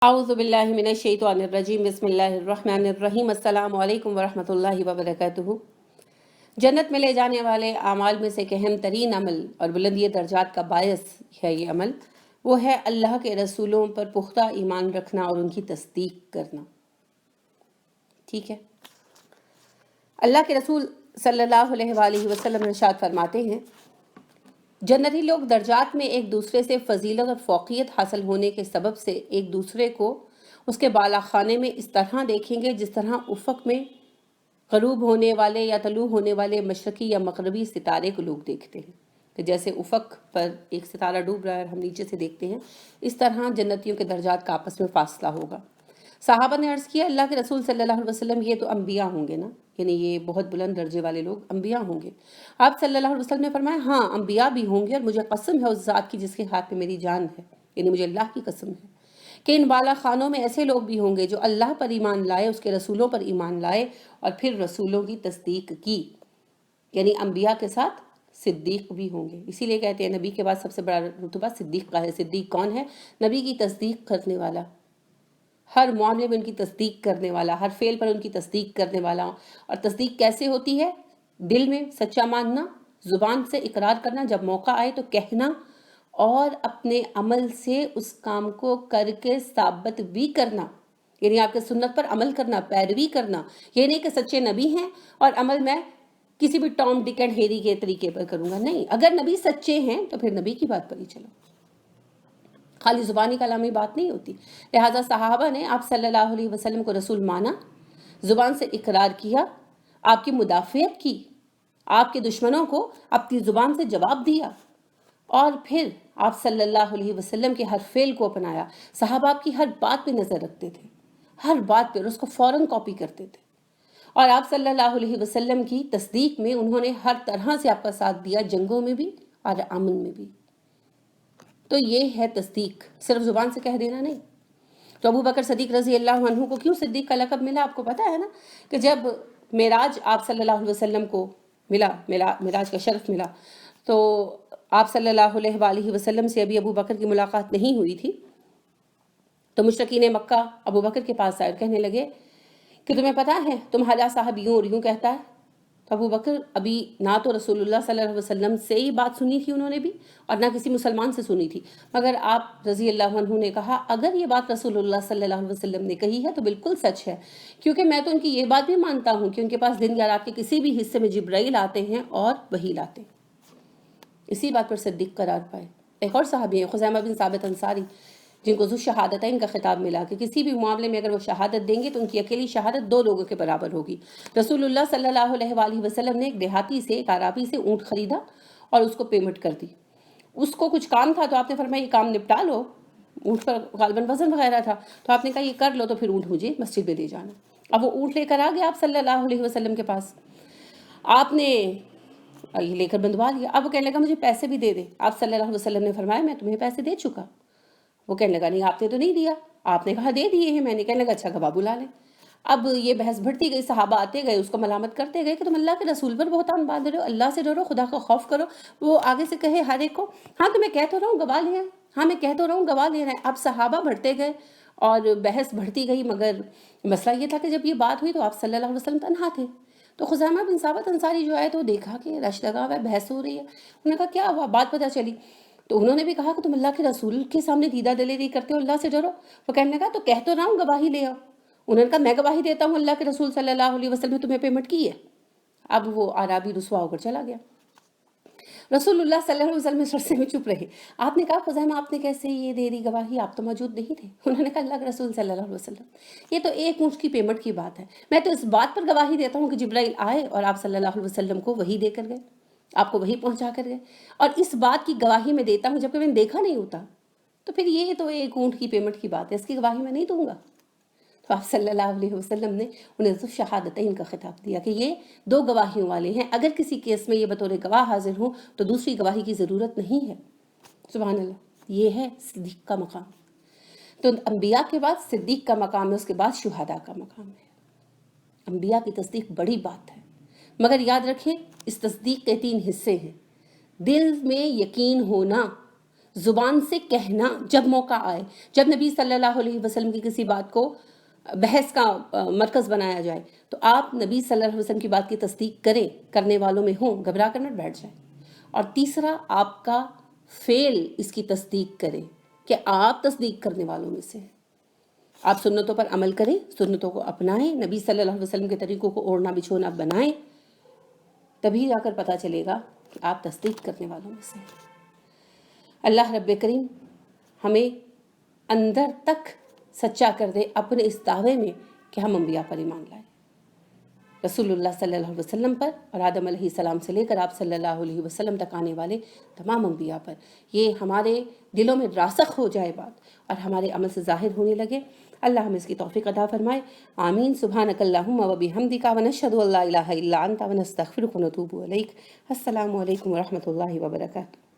اعوذ باللہ من الشیطان الرجیم بسم اللہ الرحمن الرحیم السلام علیکم ورحمۃ اللہ وبرکاتہ۔ جنت میں لے جانے والے اعمال میں سے اہم ترین عمل اور بلندی درجات کا باعث ہے یہ عمل، وہ ہے اللہ کے رسولوں پر پختہ ایمان رکھنا اور ان کی تصدیق کرنا۔ ٹھیک ہے، اللہ کے رسول صلی اللہ علیہ وآلہ وسلم ارشاد فرماتے ہیں، جنتی لوگ درجات میں ایک دوسرے سے فضیلت اور فوقیت حاصل ہونے کے سبب سے ایک دوسرے کو اس کے بالا خانے میں اس طرح دیکھیں گے جس طرح افق میں غروب ہونے والے یا طلوع ہونے والے مشرقی یا مغربی ستارے کو لوگ دیکھتے ہیں، کہ جیسے افق پر ایک ستارہ ڈوب رہا ہے اور ہم نیچے سے دیکھتے ہیں، اس طرح جنتیوں کے درجات کا آپس میں فاصلہ ہوگا۔ صحابہ نے عرض کیا، اللہ کے رسول صلی اللہ علیہ وسلم، یہ تو انبیاء ہوں گے نا، یعنی یہ بہت بلند درجے والے لوگ انبیاء ہوں گے؟ آپ صلی اللہ علیہ وسلم نے فرمایا، ہاں انبیاء بھی ہوں گے، اور مجھے قسم ہے اس ذات کی جس کے ہاتھ میں میری جان ہے، یعنی مجھے اللہ کی قسم ہے کہ ان بالا خانوں میں ایسے لوگ بھی ہوں گے جو اللہ پر ایمان لائے، اس کے رسولوں پر ایمان لائے اور پھر رسولوں کی تصدیق کی، یعنی انبیاء کے ساتھ صدیق بھی ہوں گے۔ اسی لیے کہتے ہیں نبی کے بعد سب سے بڑا رتبہ صدیق کا ہے۔ صدیق کون ہے؟ نبی کی تصدیق کرنے والا، ہر معاملے میں ان کی تصدیق کرنے والا، ہر فعل پر ان کی تصدیق کرنے والا۔ اور تصدیق کیسے ہوتی ہے؟ دل میں سچا ماننا، زبان سے اقرار کرنا، جب موقع آئے تو کہنا، اور اپنے عمل سے اس کام کو کر کے ثابت بھی کرنا، یعنی آپ کے سنت پر عمل کرنا، پیروی کرنا۔ یہ نہیں کہ سچے نبی ہیں اور عمل میں کسی بھی ٹام ڈک اینڈ ہیری کے طریقے پر کروں گا، نہیں، اگر نبی سچے ہیں تو پھر نبی کی بات پر ہی چلو، خالی زبانی کلامی بات نہیں ہوتی۔ لہٰذا صحابہ نے آپ صلی اللہ علیہ وسلم کو رسول مانا، زبان سے اقرار کیا، آپ کی مدافعت کی، آپ کے دشمنوں کو اپنی زبان سے جواب دیا، اور پھر آپ صلی اللہ علیہ وسلم کے ہر فعل کو اپنایا۔ صحابہ آپ کی ہر بات پہ نظر رکھتے تھے، ہر بات پہ، اور اس کو فوراً کاپی کرتے تھے، اور آپ صلی اللہ علیہ وسلم کی تصدیق میں انہوں نے ہر طرح سے آپ کا ساتھ دیا، جنگوں میں بھی اور امن میں بھی۔ تو یہ ہے تصدیق، صرف زبان سے کہہ دینا نہیں۔ تو ابو بکر صدیق رضی اللہ عنہ کو کیوں صدیق کا لقب ملا؟ آپ کو پتہ ہے نا کہ جب معراج آپ صلی اللہ علیہ وسلم کو ملا، معراج کا شرف ملا، تو آپ صلی اللہ علیہ وآلہ وسلم سے ابھی ابو بکر کی ملاقات نہیں ہوئی تھی، تو مشرکین مکہ ابو بکر کے پاس آئے اور کہنے لگے کہ تمہیں پتہ ہے تمہارا صاحب یوں اور یوں کہتا ہے۔ تو ابو بکر ابھی نہ تو رسول اللہ صلی اللہ علیہ وسلم سے ہی بات سنی تھی انہوں نے بھی، اور نہ کسی مسلمان سے سنی تھی، مگر آپ رضی اللہ عنہ نے کہا، اگر یہ بات رسول اللہ صلی اللہ علیہ وسلم نے کہی ہے تو بالکل سچ ہے، کیونکہ میں تو ان کی یہ بات بھی مانتا ہوں کہ ان کے پاس دن یا رات کے کسی بھی حصے میں جبرائیل آتے ہیں اور وحی لاتے ہیں۔ اسی بات پر صدیق قرار پائے۔ ایک اور صحابی ہیں خزیمہ بن ثابت انصاری، جن کو ذو شہادتین کا خطاب ملا کہ کسی بھی معاملے میں اگر وہ شہادت دیں گے تو ان کی اکیلی شہادت 2 لوگوں کے برابر ہوگی۔ رسول اللہ صلی اللہ علیہ وآلہ وسلم نے ایک دیہاتی سے، ایک عرابی سے اونٹ خریدا اور اس کو پیمنٹ کر دی۔ اس کو کچھ کام تھا تو آپ نے فرمایا یہ کام نپٹا لو، اونٹ پر غالباً وزن وغیرہ تھا، تو آپ نے کہا یہ کر لو تو پھر اونٹ مجھے مسجد میں لے جانا۔ اب وہ اونٹ لے کر آ گیا آپ صلی اللہ علیہ وسلم کے پاس، آپ نے یہ لے کر بندھوا لیا۔ اب وہ کہنے لگا مجھے پیسے بھی دے دے۔ آپ صلی اللہ علیہ وسلم نے فرمایا میں تمہیں پیسے دے چکا۔ وہ کہنے لگا نہیں آپ نے تو نہیں دیا۔ آپ نے کہا دے دیے ہیں میں نے۔ کہنے لگا اچھا گواہ بلا لیں۔ اب یہ بحث بڑھتی گئی، صحابہ آتے گئے، اس کو ملامت کرتے گئے کہ تم اللہ کے رسول پر بہتان باندھ رہے ہو، اللہ سے ڈرو، خدا کا خوف کرو۔ وہ آگے سے کہے ہر ایک کو، ہاں تو میں کہہ تو رہا ہوں گواہ لے آئے، ہاں میں کہہ تو رہا ہوں گواہ لے رہے ہیں۔ اب صحابہ بڑھتے گئے اور بحث بڑھتی گئی، مگر مسئلہ یہ تھا کہ جب یہ بات ہوئی تو آپ صلی اللہ علیہ وسلم تنہا تھے۔ تو خزیمہ بن ثابت انصاری جو آئے تو دیکھا کہ رش لگا ہوا ہے، بحث ہو رہی ہے۔ انہوں نے کہا کیا ہوا؟ بات پتہ چلی تو انہوں نے بھی کہا کہ تم اللہ کے رسول کے سامنے دیدہ دلیری کرتے ہو، اللہ سے ڈرو۔ وہ کہنے لگا تو کہہ تو رہا ہوں گواہی لے آؤ۔ انہوں نے کہا میں گواہی دیتا ہوں اللہ کے رسول صلی اللہ علیہ وسلم نے تمہیں پیمنٹ کی ہے۔ اب وہ عرابی رسوا ہو کر چلا گیا۔ رسول اللہ صلی اللہ علیہ وسلم اس عرصے میں چپ رہے۔ آپ نے کہا خزیمہ آپ نے کیسے یہ دے دی گواہی؟ آپ تو موجود نہیں تھے۔ انہوں نے کہا اللہ کے رسول صلی اللہ علیہ وسلم یہ تو ایک اونٹ کی پیمنٹ کی بات ہے، میں تو اس بات پر گواہی دیتا ہوں کہ جبرائیل آئے اور آپ صلی اللہ علیہ وسلم کو وحی دے کر گئے، آپ کو وحی پہنچا کر گئے، اور اس بات کی گواہی میں دیتا ہوں جبکہ میں نے دیکھا نہیں ہوتا، تو پھر یہ تو ایک اونٹ کی پیمنٹ کی بات ہے، اس کی گواہی میں نہیں دوں گا۔ تو آپ صلی اللہ علیہ وسلم نے انہیں ذو شہادتین کا خطاب دیا کہ یہ 2 گواہیوں والے ہیں، اگر کسی کیس میں یہ بطور گواہ حاضر ہوں تو دوسری گواہی کی ضرورت نہیں ہے۔ سبحان اللہ، یہ ہے صدیق کا مقام۔ تو انبیاء کے بعد صدیق کا مقام ہے، اس کے بعد شہداء کا مقام ہے۔ انبیاء کی تصدیق بڑی بات ہے، مگر یاد رکھیں اس تصدیق کے 3 حصے ہیں۔ دل میں یقین ہونا، زبان سے کہنا جب موقع آئے، جب نبی صلی اللہ علیہ وسلم کی کسی بات کو بحث کا مرکز بنایا جائے تو آپ نبی صلی اللہ علیہ وسلم کی بات کی تصدیق کریں، کرنے والوں میں ہوں، گھبرا کر نہ بیٹھ جائیں۔ اور تیسرا، آپ کا فعل اس کی تصدیق کرے کہ آپ تصدیق کرنے والوں میں سے ہیں۔ آپ سنتوں پر عمل کریں، سنتوں کو اپنائیں، نبی صلی اللہ علیہ وسلم کے طریقوں کو اوڑھنا بچھونا بنائیں، تبھی جا کر پتہ چلے گا کہ آپ تصدیق کرنے والوں میں سے ہیں۔ اللہ رب کریم ہمیں اندر تک سچا کر دے اپنے اس دعوے میں کہ ہم انبیاء پر ایمان لائیں، رسول اللہ صلی اللہ علیہ وسلم پر، اور آدم علیہ السلام سے لے کر آپ صلی اللہ علیہ وسلم تک آنے والے تمام انبیاء پر۔ یہ ہمارے دلوں میں راسخ ہو جائے بات اور ہمارے عمل سے ظاہر ہونے لگے۔ اللہ ہمیں اس کی توفیق عطا فرمائے، آمین۔ سبحانک اللہم و بحمدک ونشہد ان لا الہ الا انت ونستغفرک ونتوب الیک۔ السلام علیکم ورحمۃ اللہ وبرکاتہ۔